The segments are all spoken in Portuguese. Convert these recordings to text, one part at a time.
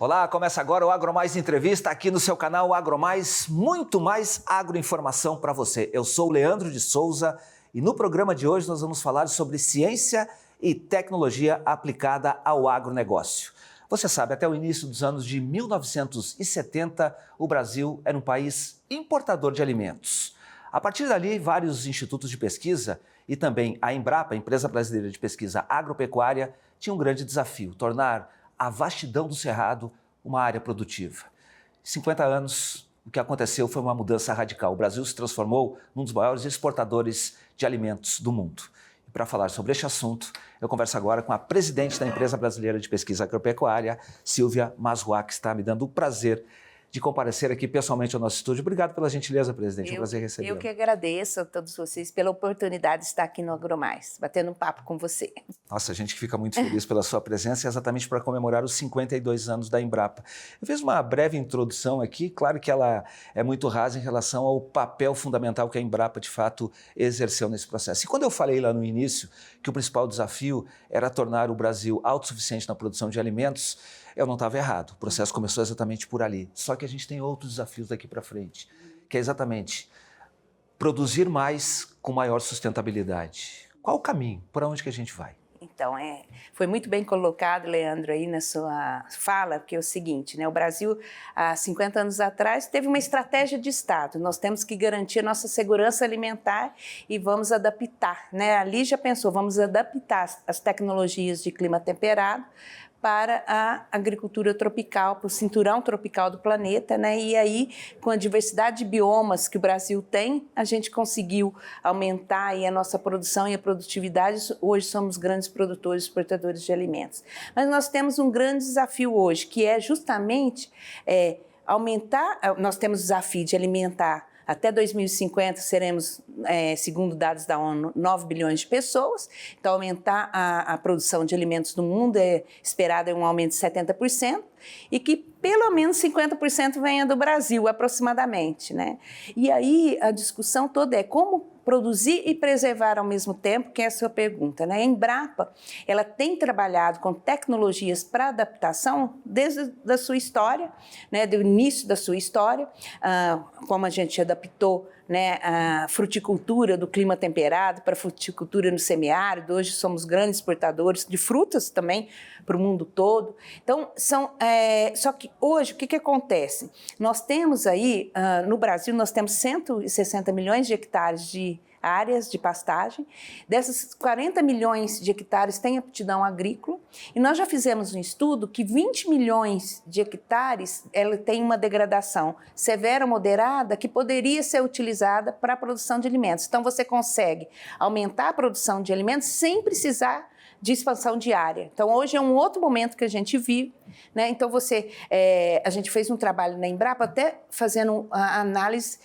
Olá, começa agora o AgroMais Entrevista aqui no seu canal AgroMais, muito mais agroinformação para você. Eu sou o Leandro de Souza e no programa de hoje nós vamos falar sobre ciência e tecnologia aplicada ao agronegócio. Você sabe, até o início dos anos de 1970, o Brasil era um país importador de alimentos. A partir dali, vários institutos de pesquisa e também a Embrapa, a Empresa Brasileira de Pesquisa Agropecuária, tinham um grande desafio: tornar a vastidão do Cerrado uma área produtiva. Em 50 anos, o que aconteceu foi uma mudança radical. O Brasil se transformou num dos maiores exportadores de alimentos do mundo. E para falar sobre este assunto, eu converso agora com a presidente da Empresa Brasileira de Pesquisa Agropecuária, Silvia Masruá, que está me dando o prazer de comparecer aqui pessoalmente ao nosso estúdio. Obrigado pela gentileza, presidente. É um prazer recebê-lo. Eu que agradeço a todos vocês pela oportunidade de estar aqui no AgroMais, batendo um papo com você. Nossa, a gente fica muito feliz pela sua presença, exatamente para comemorar os 52 anos da Embrapa. Eu fiz uma breve introdução aqui, claro que ela é muito rasa em relação ao papel fundamental que a Embrapa, de fato, exerceu nesse processo. E quando eu falei lá no início que o principal desafio era tornar o Brasil autossuficiente na produção de alimentos, eu não estava errado. O processo começou exatamente por ali. Só que a gente tem outros desafios daqui para frente, que é exatamente produzir mais com maior sustentabilidade. Qual o caminho? Por onde que a gente vai? Então, foi muito bem colocado, Leandro, aí na sua fala, porque é o seguinte, né? O Brasil, há 50 anos atrás, teve uma estratégia de Estado. Nós temos que garantir a nossa segurança alimentar e vamos adaptar, né? Ali já pensou, vamos adaptar as tecnologias de clima temperado para a agricultura tropical, para o cinturão tropical do planeta, né? E aí, com a diversidade de biomas que o Brasil tem, a gente conseguiu aumentar aí a nossa produção e a produtividade. Hoje somos grandes produtores e exportadores de alimentos. Mas nós temos um grande desafio hoje, que é justamente aumentar. Nós temos o desafio de alimentar. Até 2050 seremos, segundo dados da ONU, 9 bilhões de pessoas. Então, aumentar a produção de alimentos no mundo é esperado um aumento de 70%, e que pelo menos 50% venha do Brasil, aproximadamente, né? E aí a discussão toda é como produzir e preservar ao mesmo tempo, que é a sua pergunta, né? A Embrapa, ela tem trabalhado com tecnologias para adaptação desde a sua história, né? Do início da sua história, como a gente adaptou, né, a fruticultura do clima temperado para a fruticultura no semiárido. Hoje somos grandes exportadores de frutas também para o mundo todo. Então, só que hoje o que acontece? Nós temos aí, no Brasil, nós temos 160 milhões de hectares de áreas de pastagem. Dessas 40 milhões de hectares têm aptidão agrícola, e nós já fizemos um estudo que 20 milhões de hectares ela tem uma degradação severa ou moderada que poderia ser utilizada para a produção de alimentos. Então você consegue aumentar a produção de alimentos sem precisar de expansão de área. Então hoje é um outro momento que a gente vive, né? Então a gente fez um trabalho na Embrapa até fazendo a análise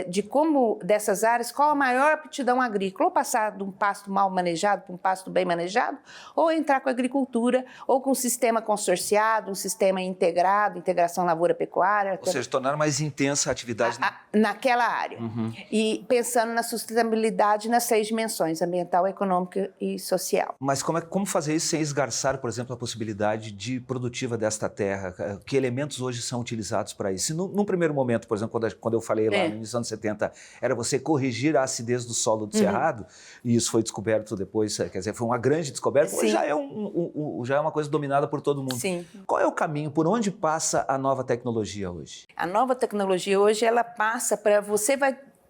de como dessas áreas, qual a maior aptidão agrícola, ou passar de um pasto mal manejado para um pasto bem manejado, ou entrar com a agricultura, ou com um sistema consorciado, um sistema integrado, integração lavoura-pecuária. Ou seja, tornar mais intensa a atividade naquela área. Uhum. E pensando na sustentabilidade nas 6 dimensões, ambiental, econômica e social. Mas como fazer isso sem esgarçar, por exemplo, a possibilidade produtiva desta terra? Que elementos hoje são utilizados para isso? Num primeiro momento, por exemplo, quando eu falei lá no início dos anos 70, era você corrigir a acidez do solo do Cerrado, e isso foi descoberto depois, quer dizer, foi uma grande descoberta, hoje já é uma coisa dominada por todo mundo. Sim. Qual é o caminho, por onde passa a nova tecnologia hoje? A nova tecnologia hoje, ela passa para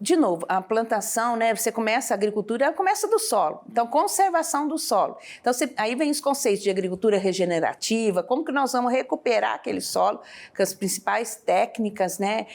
de novo, a plantação, né? Você começa a agricultura, ela começa do solo. Então, conservação do solo. Então, aí vem os conceitos de agricultura regenerativa, como que nós vamos recuperar aquele solo, com as principais técnicas, né?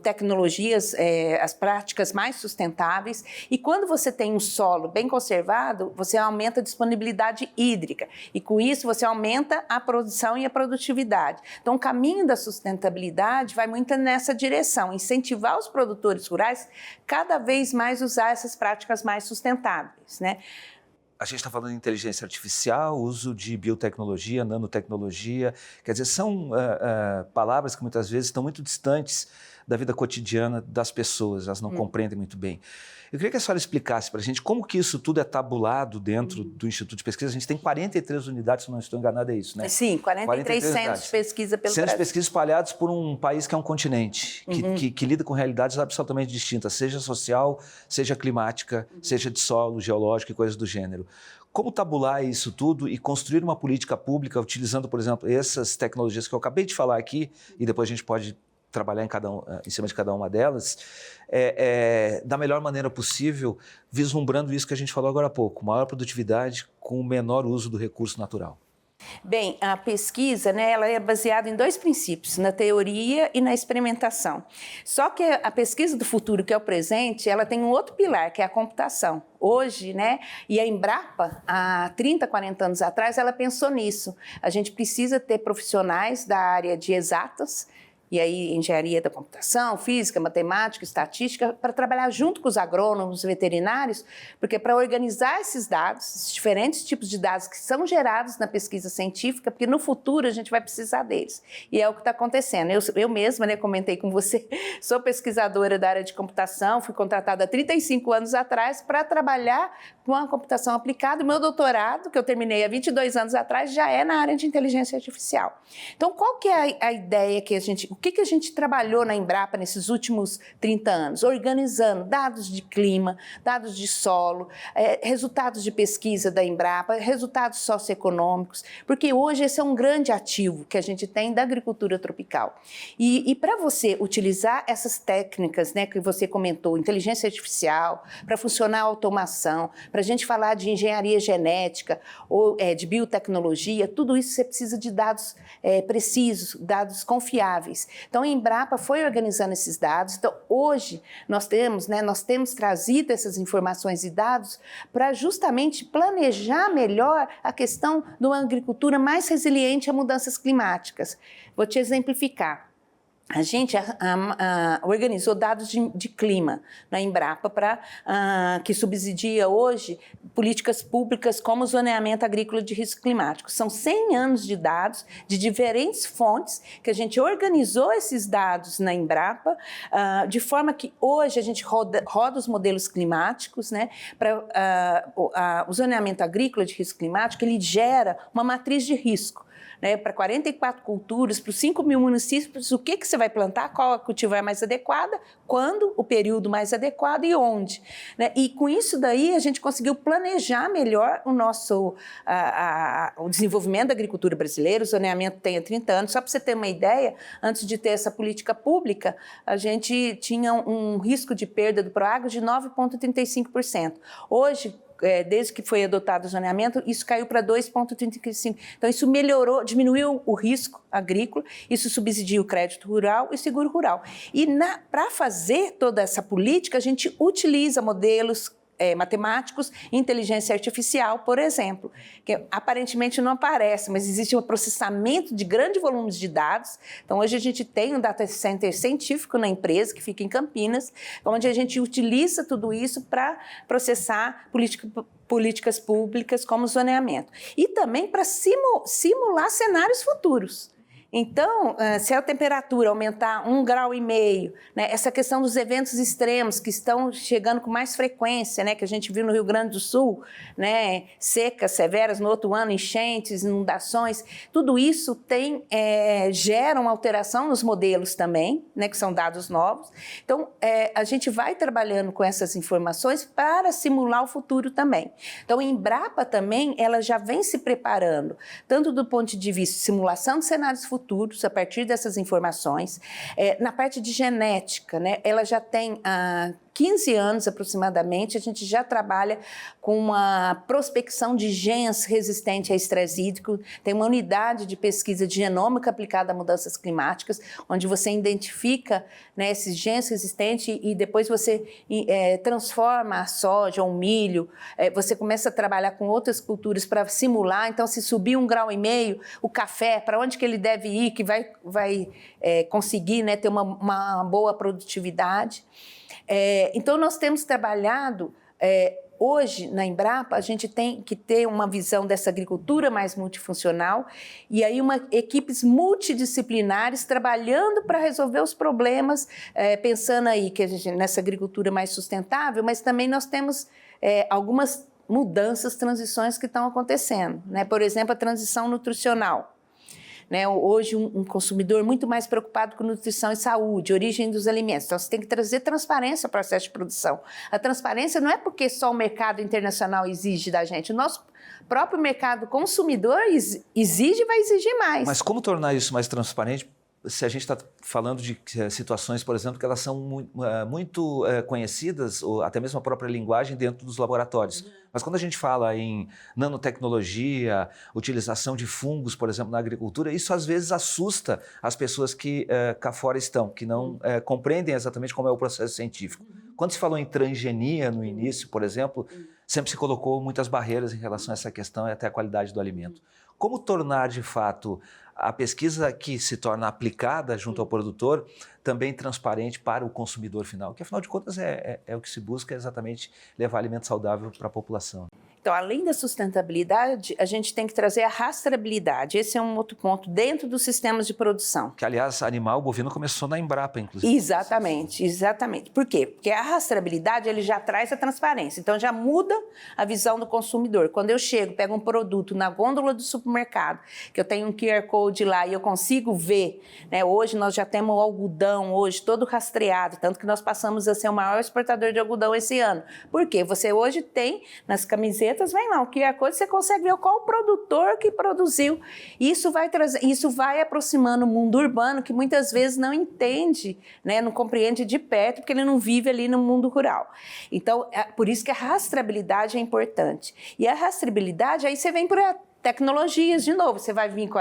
Tecnologias, as práticas mais sustentáveis. E quando você tem um solo bem conservado, você aumenta a disponibilidade hídrica. E com isso, você aumenta a produção e a produtividade. Então, o caminho da sustentabilidade vai muito nessa direção, incentivar os produtores rurais cada vez mais usar essas práticas mais sustentáveis, né? A gente está falando de inteligência artificial, uso de biotecnologia, nanotecnologia, quer dizer, são palavras que muitas vezes estão muito distantes da vida cotidiana das pessoas, elas não compreendem muito bem. Eu queria que a senhora explicasse para a gente como que isso tudo é tabulado dentro do Instituto de Pesquisa. A gente tem 43 unidades, se não estou enganado, é isso, né? Sim, 43 centros de pesquisa pelo Brasil. Centros de pesquisa espalhados por um país que é um continente, que lida com realidades absolutamente distintas, seja social, seja climática, seja de solo, geológico e coisas do gênero. Como tabular isso tudo e construir uma política pública utilizando, por exemplo, essas tecnologias que eu acabei de falar aqui, e depois a gente pode trabalhar em cima de cada uma delas, da melhor maneira possível, vislumbrando isso que a gente falou agora há pouco, maior produtividade com o menor uso do recurso natural. Bem, a pesquisa, né, ela é baseada em 2 princípios, na teoria e na experimentação. Só que a pesquisa do futuro, que é o presente, ela tem um outro pilar, que é a computação. Hoje, né, e a Embrapa, há 30, 40 anos atrás, ela pensou nisso. A gente precisa ter profissionais da área de exatas, e aí engenharia da computação, física, matemática, estatística, para trabalhar junto com os agrônomos, veterinários, porque para organizar esses dados, esses diferentes tipos de dados que são gerados na pesquisa científica, porque no futuro a gente vai precisar deles. E é o que está acontecendo. Eu mesma, né, comentei com você, sou pesquisadora da área de computação, fui contratada há 35 anos atrás para trabalhar com a computação aplicada. O meu doutorado, que eu terminei há 22 anos atrás, já é na área de inteligência artificial. Então, qual que é a ideia que o que a gente trabalhou na Embrapa nesses últimos 30 anos? Organizando dados de clima, dados de solo, resultados de pesquisa da Embrapa, resultados socioeconômicos, porque hoje esse é um grande ativo que a gente tem da agricultura tropical. E para você utilizar essas técnicas, né, que você comentou, inteligência artificial, para funcionar a automação, para a gente falar de engenharia genética ou de biotecnologia, tudo isso você precisa de dados precisos, dados confiáveis. Então, a Embrapa foi organizando esses dados. Então, hoje, nós temos trazido essas informações e dados para justamente planejar melhor a questão de uma agricultura mais resiliente a mudanças climáticas. Vou te exemplificar. A gente organizou dados de clima na Embrapa que subsidia hoje políticas públicas como o zoneamento agrícola de risco climático. São 100 anos de dados de diferentes fontes que a gente organizou esses dados na Embrapa, de forma que hoje a gente roda os modelos climáticos, né, o zoneamento agrícola de risco climático, ele gera uma matriz de risco. Né, para 44 culturas, para os 5 mil municípios, o que você vai plantar, qual a cultivar mais adequada, quando, o período mais adequado e onde. Né? E com isso daí a gente conseguiu planejar melhor o desenvolvimento da agricultura brasileira. O zoneamento tem há 30 anos. Só para você ter uma ideia, antes de ter essa política pública, a gente tinha um risco de perda do Proagro de 9,35%. Hoje, desde que foi adotado o zoneamento, isso caiu para 2,35%. Então, isso diminuiu o risco agrícola, isso subsidia o crédito rural e o seguro rural. E para fazer toda essa política, a gente utiliza modelos matemáticos e inteligência artificial, por exemplo, que aparentemente não aparece, mas existe um processamento de grandes volumes de dados. Então, hoje a gente tem um data center científico na empresa, que fica em Campinas, onde a gente utiliza tudo isso para processar políticas públicas como zoneamento. E também para simular cenários futuros. Então, se a temperatura aumentar 1,5 grau, né, essa questão dos eventos extremos que estão chegando com mais frequência, né, que a gente viu no Rio Grande do Sul, né, secas severas, no outro ano enchentes, inundações, tudo isso gera uma alteração nos modelos também, né, que são dados novos. Então, a gente vai trabalhando com essas informações para simular o futuro também. Então, a Embrapa também, ela já vem se preparando, tanto do ponto de vista de simulação de cenários futuros, a partir dessas informações. Na parte de genética, né, ela já tem 15 anos aproximadamente, a gente já trabalha com uma prospecção de genes resistentes a estresse hídrico, tem uma unidade de pesquisa de genômica aplicada a mudanças climáticas, onde você identifica, né, esses genes resistentes e depois você transforma a soja ou o milho, você começa a trabalhar com outras culturas para simular. Então, se subir 1,5 grau, o café, para onde que ele deve ir, que vai conseguir, né, ter uma boa produtividade. Então, nós temos trabalhado Hoje, na Embrapa, a gente tem que ter uma visão dessa agricultura mais multifuncional e aí equipes multidisciplinares trabalhando para resolver os problemas, pensando aí que nessa agricultura mais sustentável, mas também nós temos algumas mudanças, transições que estão acontecendo, né? Por exemplo, a transição nutricional. Né, hoje um consumidor muito mais preocupado com nutrição e saúde, origem dos alimentos. Então, você tem que trazer transparência ao processo de produção. A transparência não é porque só o mercado internacional exige da gente. O nosso próprio mercado consumidor exige e vai exigir mais. Mas como tornar isso mais transparente? Se a gente está falando de situações, por exemplo, que elas são muito conhecidas, ou até mesmo a própria linguagem dentro dos laboratórios. Mas quando a gente fala em nanotecnologia, utilização de fungos, por exemplo, na agricultura, isso às vezes assusta as pessoas que cá fora estão, que não compreendem exatamente como é o processo científico. Quando se falou em transgenia no início, por exemplo, sempre se colocou muitas barreiras em relação a essa questão e até a qualidade do alimento. Como tornar, de fato, a pesquisa que se torna aplicada junto ao produtor também transparente para o consumidor final? Que, afinal de contas, é o que se busca, exatamente levar alimento saudável para a população. Então, além da sustentabilidade, a gente tem que trazer a rastreabilidade. Esse é um outro ponto dentro dos sistemas de produção. Que, aliás, animal bovino começou na Embrapa, inclusive. Exatamente, exatamente. Por quê? Porque a rastreabilidade ele já traz a transparência. Então, já muda a visão do consumidor. Quando eu chego, pego um produto na gôndola do supermercado, que eu tenho um QR Code lá e eu consigo ver, né? Hoje nós já temos o algodão, hoje todo rastreado, tanto que nós passamos a ser o maior exportador de algodão esse ano. Por quê? Você hoje tem nas camisetas, vem lá, o QR Code, você consegue ver qual o produtor que produziu. Isso vai aproximando o mundo urbano, que muitas vezes não entende, né, não compreende de perto, porque ele não vive ali no mundo rural. Então, por isso que a rastreabilidade é importante. E a rastreabilidade, aí você vem para tecnologias de novo, você vai vir com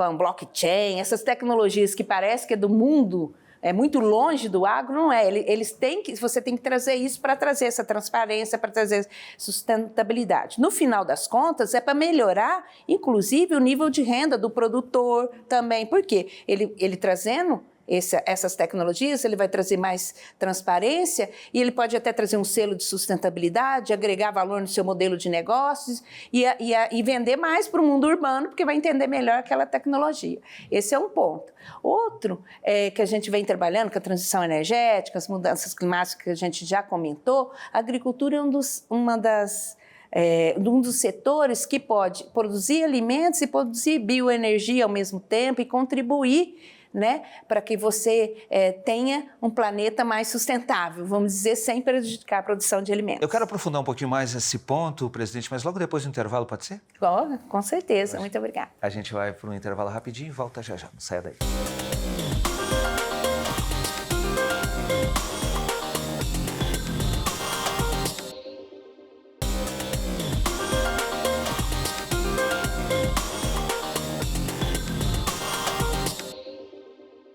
a blockchain, essas tecnologias que parece que é do mundo, é muito longe do agro, não é? Você tem que trazer isso para trazer essa transparência, para trazer sustentabilidade. No final das contas, é para melhorar, inclusive, o nível de renda do produtor também. Por quê? Ele trazendo essas tecnologias, ele vai trazer mais transparência e ele pode até trazer um selo de sustentabilidade, agregar valor no seu modelo de negócios e vender mais para o mundo urbano, porque vai entender melhor aquela tecnologia. Esse é um ponto. Outro que a gente vem trabalhando com a transição energética, as mudanças climáticas que a gente já comentou, a agricultura é um dos setores que pode produzir alimentos e produzir bioenergia ao mesmo tempo e contribuir, né, para que você tenha um planeta mais sustentável, vamos dizer, sem prejudicar a produção de alimentos. Eu quero aprofundar um pouquinho mais esse ponto, presidente, mas logo depois do intervalo, pode ser? Com certeza, muito obrigada. A gente vai para um intervalo rapidinho e volta já. Não saia daí.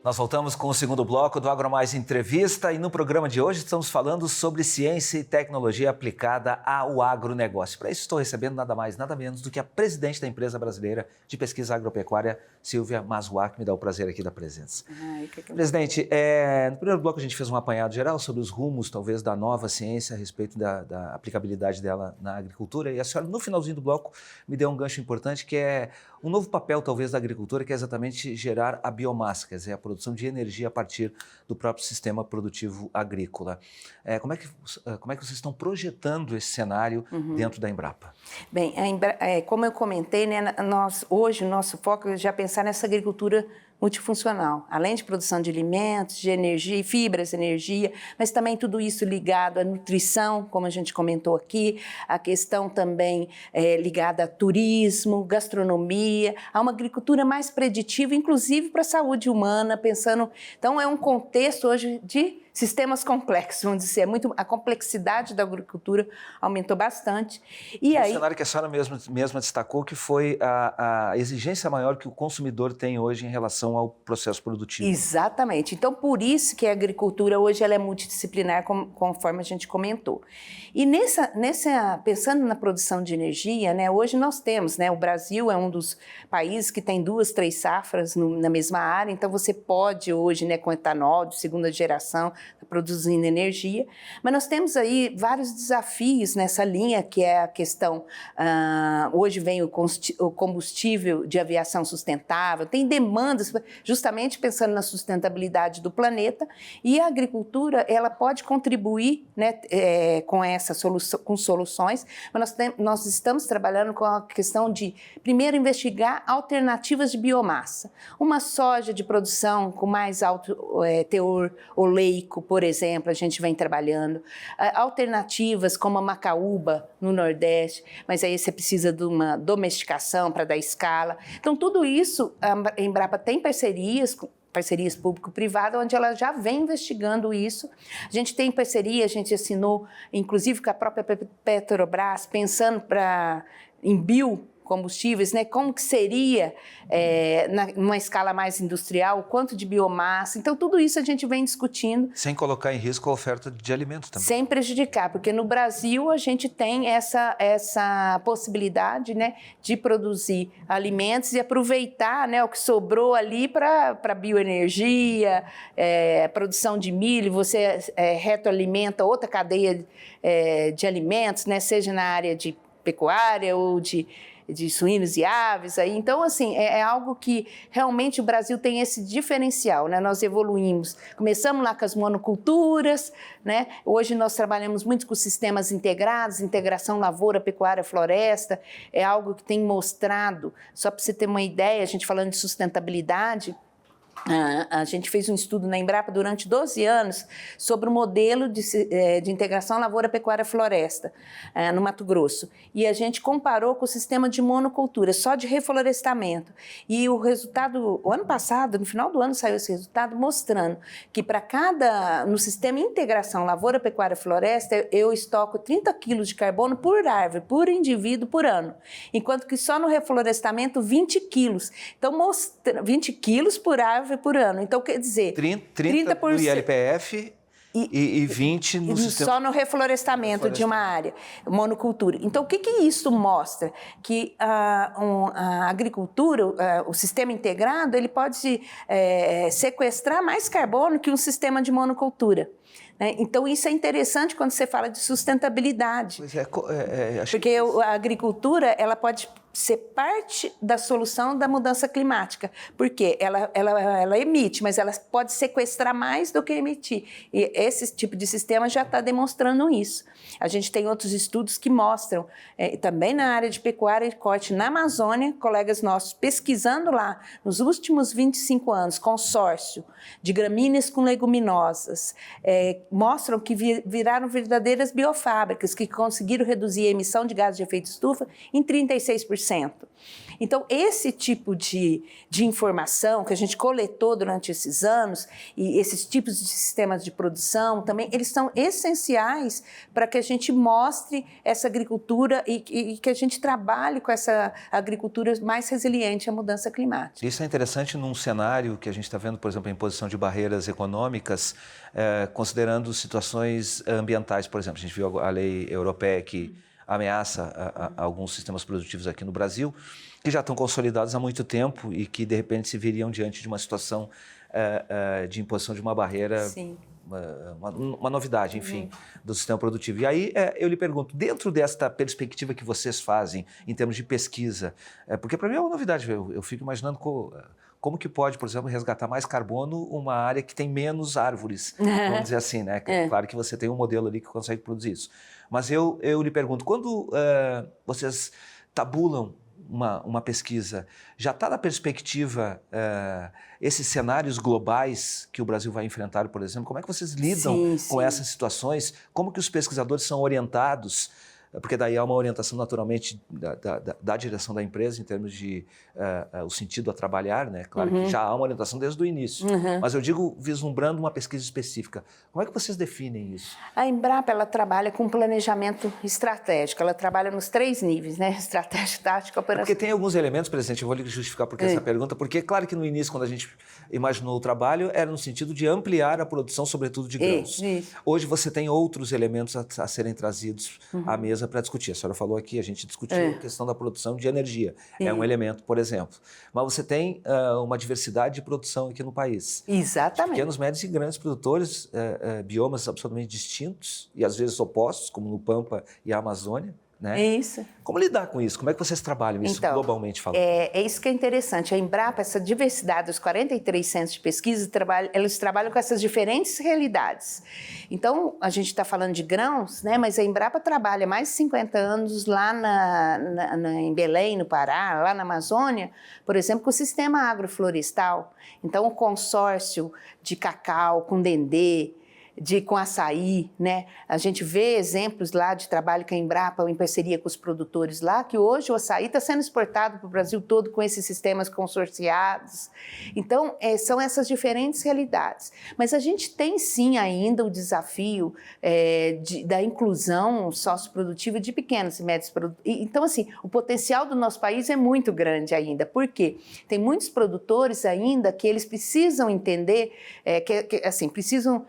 Nós voltamos com o segundo bloco do AgroMais Entrevista e no programa de hoje estamos falando sobre ciência e tecnologia aplicada ao agronegócio. Para isso estou recebendo nada mais, nada menos do que a presidente da empresa brasileira de pesquisa agropecuária, Silvia Maswak, que me dá o prazer aqui da presença. Presidente, no primeiro bloco a gente fez um apanhado geral sobre os rumos, talvez, da nova ciência a respeito da aplicabilidade dela na agricultura e a senhora, no finalzinho do bloco, me deu um gancho importante que é um novo papel, talvez, da agricultura, que é exatamente gerar a biomassa, quer dizer, a produção de energia a partir do próprio sistema produtivo agrícola. Como é que vocês estão projetando esse cenário dentro da Embrapa? Bem, como eu comentei, né, hoje o nosso foco é já pensar nessa agricultura multifuncional, além de produção de alimentos, de energia, fibras, energia, mas também tudo isso ligado à nutrição, como a gente comentou aqui, a questão também ligada a turismo, gastronomia, a uma agricultura mais preditiva, inclusive para a saúde humana, pensando... Então, é um contexto hoje de sistemas complexos, vamos dizer, a complexidade da agricultura aumentou bastante. E aí, cenário que a senhora mesma destacou, que foi a exigência maior que o consumidor tem hoje em relação ao processo produtivo. Exatamente. Então, por isso que a agricultura hoje ela é multidisciplinar, conforme a gente comentou. E pensando na produção de energia, né, hoje nós temos, né, o Brasil é um dos países que tem 2, 3 safras na mesma área, então você pode hoje, né, com etanol de segunda geração, produzindo energia. Mas nós temos aí vários desafios nessa linha, que é a questão, hoje vem o combustível de aviação sustentável, tem demandas justamente pensando na sustentabilidade do planeta, e a agricultura ela pode contribuir, né, com essa solução, com soluções, mas nós estamos trabalhando com a questão de, primeiro, investigar alternativas de biomassa. Uma soja de produção com mais alto teor oleico, por exemplo, a gente vem trabalhando. Alternativas como a macaúba no Nordeste, mas aí você precisa de uma domesticação para dar escala. Então, tudo isso, a Embrapa tem parcerias público-privadas, onde ela já vem investigando isso. A gente tem parceria, a gente assinou, inclusive com a própria Petrobras, pensando em biocombustíveis, né? Como que seria, numa escala mais industrial, o quanto de biomassa. Então, tudo isso a gente vem discutindo. Sem colocar em risco a oferta de alimentos também. Sem prejudicar, porque no Brasil a gente tem essa possibilidade, né, de produzir alimentos e aproveitar, né, o que sobrou ali para bioenergia, produção de milho, você retroalimenta outra cadeia de alimentos, né, seja na área de pecuária ou de suínos e aves. Aí. Então, assim, é algo que realmente o Brasil tem esse diferencial, né? Nós evoluímos, começamos lá com as monoculturas, né? Hoje nós trabalhamos muito com sistemas integrados, integração lavoura, pecuária, floresta, é algo que tem mostrado, só para você ter uma ideia, a gente falando de sustentabilidade, a gente fez um estudo na Embrapa durante 12 anos sobre o modelo de integração lavoura, pecuária, floresta no Mato Grosso. E a gente comparou com o sistema de monocultura, só de reflorestamento. E o resultado, o ano passado, no final do ano, saiu esse resultado mostrando que no sistema de integração lavoura, pecuária, floresta, eu estoco 30 quilos de carbono por árvore, por indivíduo, por ano. Enquanto que só no reflorestamento, 20 quilos. Então, 20 quilos por árvore por ano. Então, quer dizer... 30% no ILPF e 20% no sistema... Só no reflorestamento de uma área, monocultura. Então, o que isso mostra? Que a agricultura, o sistema integrado, ele pode sequestrar mais carbono que um sistema de monocultura. Então, isso é interessante quando você fala de sustentabilidade. Pois porque a agricultura ela pode ser parte da solução da mudança climática, porque ela emite, mas ela pode sequestrar mais do que emitir. E esse tipo de sistema já está demonstrando isso. A gente tem outros estudos que mostram, também na área de pecuária e corte na Amazônia, colegas nossos pesquisando lá, nos últimos 25 anos, consórcio de gramíneas com leguminosas, mostram que viraram verdadeiras biofábricas, que conseguiram reduzir a emissão de gases de efeito estufa em 36%. Então, esse tipo de informação que a gente coletou durante esses anos e esses tipos de sistemas de produção também, eles são essenciais para que a gente mostre essa agricultura e que a gente trabalhe com essa agricultura mais resiliente à mudança climática. Isso é interessante num cenário que a gente está vendo, por exemplo, a imposição de barreiras econômicas, considerando situações ambientais, por exemplo. A gente viu a lei europeia que ameaça alguns sistemas produtivos aqui no Brasil, que já estão consolidados há muito tempo e que, de repente, se viriam diante de uma situação de imposição de uma barreira, uma novidade, enfim, do sistema produtivo. E aí, eu lhe pergunto, dentro desta perspectiva que vocês fazem, em termos de pesquisa, porque para mim é uma novidade, eu fico imaginando como que pode, por exemplo, resgatar mais carbono uma área que tem menos árvores, vamos dizer assim, né? Claro que você tem um modelo ali que consegue produzir isso. Mas eu lhe pergunto, quando vocês tabulam uma pesquisa, já está na perspectiva esses cenários globais que o Brasil vai enfrentar, por exemplo? Como é que vocês lidam com essas situações? Como que os pesquisadores são orientados? Porque daí há uma orientação naturalmente da direção da empresa em termos de o sentido a trabalhar, né? Claro que já há uma orientação desde o início, mas eu digo vislumbrando uma pesquisa específica. Como é que vocês definem isso? A Embrapa, ela trabalha com planejamento estratégico, ela trabalha nos 3 níveis, né? Estratégico, tático, operacional. Porque tem alguns elementos, presidente, eu vou lhe justificar porque essa pergunta, porque claro que no início, quando a gente imaginou o trabalho, era no sentido de ampliar a produção, sobretudo de grãos. Hoje você tem outros elementos a serem trazidos à mesa mesa para discutir. A senhora falou aqui, a gente discutiu a questão da produção de energia. É um elemento, por exemplo. Mas você tem uma diversidade de produção aqui no país. Exatamente. Pequenos, médios e grandes produtores, biomas absolutamente distintos e às vezes opostos, como no Pampa e a Amazônia. Né? Isso. Como lidar com isso? Como é que vocês trabalham isso globalmente falando? É isso que é interessante. A Embrapa, essa diversidade dos 43 centros de pesquisa, eles trabalham com essas diferentes realidades. Então, a gente está falando de grãos, né? Mas a Embrapa trabalha mais de 50 anos lá em Belém, no Pará, lá na Amazônia, por exemplo, com o sistema agroflorestal. Então, o consórcio de cacau com dendê, com açaí, né? A gente vê exemplos lá de trabalho com a Embrapa em parceria com os produtores lá, que hoje o açaí está sendo exportado para o Brasil todo com esses sistemas consorciados. Então, são essas diferentes realidades. Mas a gente tem sim ainda o desafio da inclusão socioprodutiva de pequenos e médios produtores. Então, assim, o potencial do nosso país é muito grande ainda. Por quê? Tem muitos produtores ainda que eles precisam entender, precisam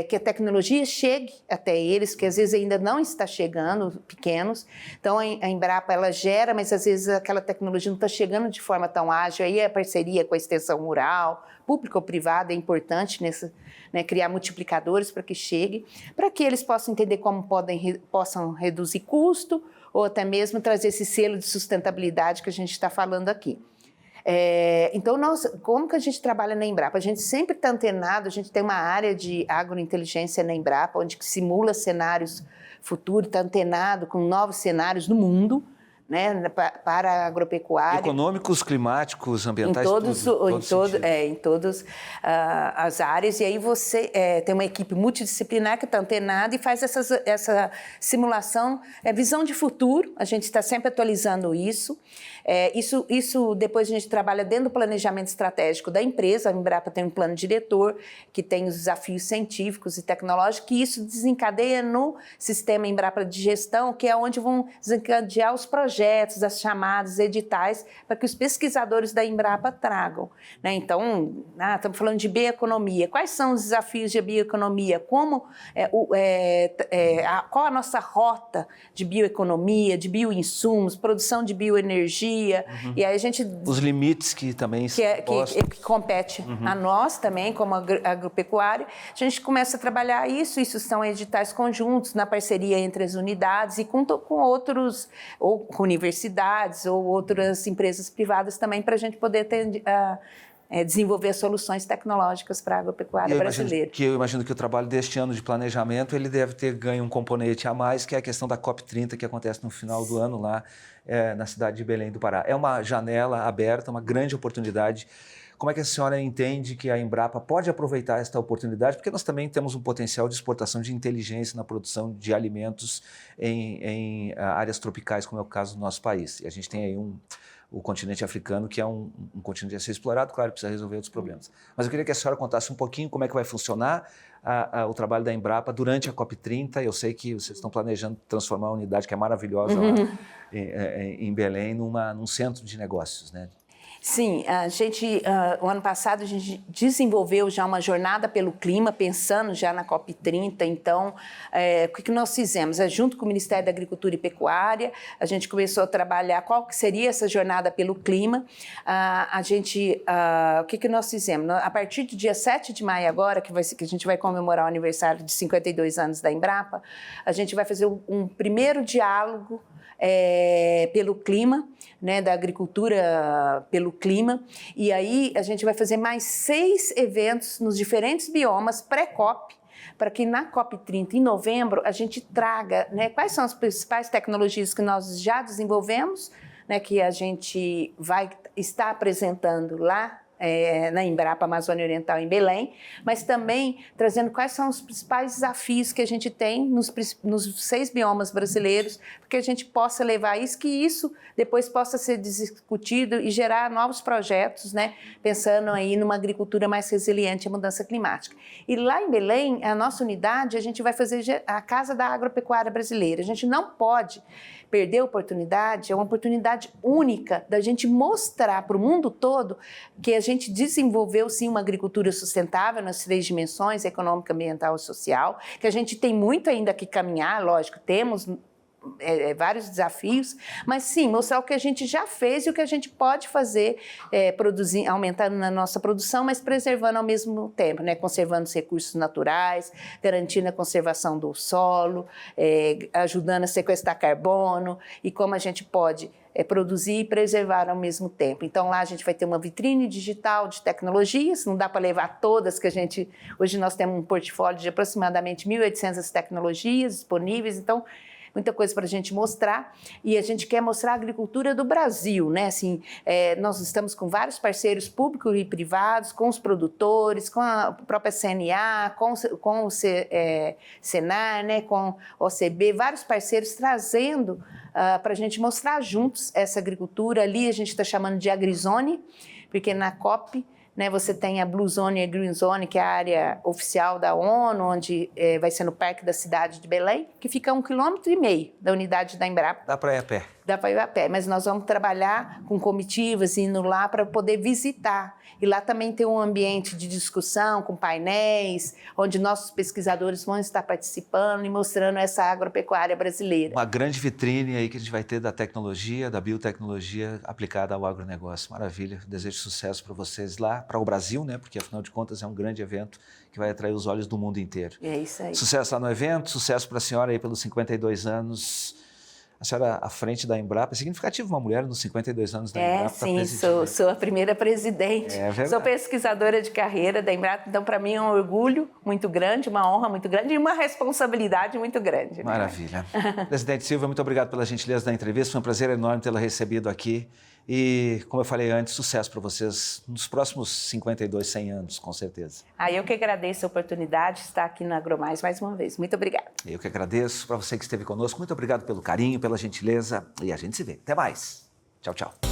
que a tecnologia chegue até eles, que às vezes ainda não está chegando, pequenos. Então, a Embrapa, ela gera, mas às vezes aquela tecnologia não está chegando de forma tão ágil. Aí a parceria com a extensão rural, pública ou privada, é importante criar multiplicadores para que chegue, para que eles possam entender como possam reduzir custo ou até mesmo trazer esse selo de sustentabilidade que a gente está falando aqui. Então, como que a gente trabalha na Embrapa? A gente sempre está antenado, a gente tem uma área de agrointeligência na Embrapa, onde simula cenários futuros, está antenado com novos cenários no mundo, né, para a agropecuária. Econômicos, climáticos, ambientais, em todas as áreas. E aí você tem uma equipe multidisciplinar que está antenada e faz essa simulação, visão de futuro. A gente está sempre atualizando isso. Isso depois a gente trabalha dentro do planejamento estratégico da empresa. A Embrapa tem um plano diretor que tem os desafios científicos e tecnológicos, que isso desencadeia no sistema Embrapa de gestão, que é onde vão desencadear os projetos, as chamadas, editais, para que os pesquisadores da Embrapa tragam. Né? Então, estamos falando de bioeconomia. Quais são os desafios de bioeconomia? Qual a nossa rota de bioeconomia, de bioinsumos, produção de bioenergia? E aí a gente... Os limites que também que compete a nós também, como agropecuária. A gente começa a trabalhar isso são editais conjuntos, na parceria entre as unidades e com outros, ou com universidades ou outras empresas privadas também, para a gente poder desenvolver soluções tecnológicas para a agropecuária brasileira. Eu imagino que o trabalho deste ano de planejamento ele deve ter ganho um componente a mais, que é a questão da COP30, que acontece no final do ano lá na cidade de Belém do Pará. É uma janela aberta, uma grande oportunidade. Como é que a senhora entende que a Embrapa pode aproveitar esta oportunidade? Porque nós também temos um potencial de exportação de inteligência na produção de alimentos em áreas tropicais, como é o caso do nosso país. E a gente tem aí o continente africano, que é um continente a ser explorado, claro, precisa resolver outros problemas. Mas eu queria que a senhora contasse um pouquinho como é que vai funcionar o trabalho da Embrapa durante a COP30. Eu sei que vocês estão planejando transformar a unidade, que é maravilhosa lá em Belém, num centro de negócios, né? Sim, o ano passado a gente desenvolveu já uma jornada pelo clima, pensando já na COP30. Então, o que nós fizemos? Junto com o Ministério da Agricultura e Pecuária, a gente começou a trabalhar qual que seria essa jornada pelo clima. O que nós fizemos? A partir do dia 7 de maio agora, que a gente vai comemorar o aniversário de 52 anos da Embrapa, a gente vai fazer um primeiro diálogo pelo clima, né, da agricultura pelo clima, e aí a gente vai fazer mais 6 eventos nos diferentes biomas pré-COP, para que na COP30, em novembro, a gente traga, né, quais são as principais tecnologias que nós já desenvolvemos, né, que a gente vai estar apresentando lá na Embrapa Amazônia Oriental em Belém, mas também trazendo quais são os principais desafios que a gente tem nos 6 biomas brasileiros, para que a gente possa levar isso, que isso depois possa ser discutido e gerar novos projetos, né, pensando aí numa agricultura mais resiliente à mudança climática. E lá em Belém, a nossa unidade, a gente vai fazer a Casa da Agropecuária Brasileira. A gente não pode perder a oportunidade, é uma oportunidade única da gente mostrar para o mundo todo que a gente desenvolveu, sim, uma agricultura sustentável nas 3 dimensões, econômica, ambiental e social, que a gente tem muito ainda que caminhar, lógico, temos vários desafios, mas sim, mostrar o que a gente já fez e o que a gente pode fazer, aumentando na nossa produção, mas preservando ao mesmo tempo, né? Conservando os recursos naturais, garantindo a conservação do solo, ajudando a sequestrar carbono e como a gente pode produzir e preservar ao mesmo tempo. Então lá a gente vai ter uma vitrine digital de tecnologias, não dá para levar todas que a gente... Hoje nós temos um portfólio de aproximadamente 1.800 tecnologias disponíveis, então muita coisa para a gente mostrar, e a gente quer mostrar a agricultura do Brasil, né? Assim, nós estamos com vários parceiros públicos e privados, com os produtores, com a própria CNA, com o Senar, né? Com o OCB, vários parceiros trazendo para a gente mostrar juntos essa agricultura. Ali a gente está chamando de AgriZone, porque na COP, né, você tem a Blue Zone e a Green Zone, que é a área oficial da ONU, onde vai ser no Parque da Cidade de Belém, que fica a 1,5 km da unidade da Embrapa. Dá para ir a pé? Dá para ir a pé, mas nós vamos trabalhar com comitivas, indo lá para poder visitar. E lá também tem um ambiente de discussão, com painéis, onde nossos pesquisadores vão estar participando e mostrando essa agropecuária brasileira. Uma grande vitrine aí que a gente vai ter da tecnologia, da biotecnologia aplicada ao agronegócio. Maravilha, desejo sucesso para vocês lá, para o Brasil, né? Porque afinal de contas é um grande evento que vai atrair os olhos do mundo inteiro. É isso aí. Sucesso lá no evento, sucesso para a senhora aí pelos 52 anos. A senhora à frente da Embrapa, é significativo uma mulher nos 52 anos da Embrapa. Sim, sou a primeira presidente. Sou pesquisadora de carreira da Embrapa, então para mim é um orgulho muito grande, uma honra muito grande e uma responsabilidade muito grande. Maravilha. Né? Presidente Silvia, muito obrigado pela gentileza da entrevista, foi um prazer enorme tê-la recebido aqui. E, como eu falei antes, sucesso para vocês nos próximos 52, 100 anos, com certeza. Eu que agradeço a oportunidade de estar aqui na AgroMais mais uma vez. Muito obrigada. Eu que agradeço. Para você que esteve conosco, muito obrigado pelo carinho, pela gentileza. E a gente se vê. Até mais. Tchau, tchau.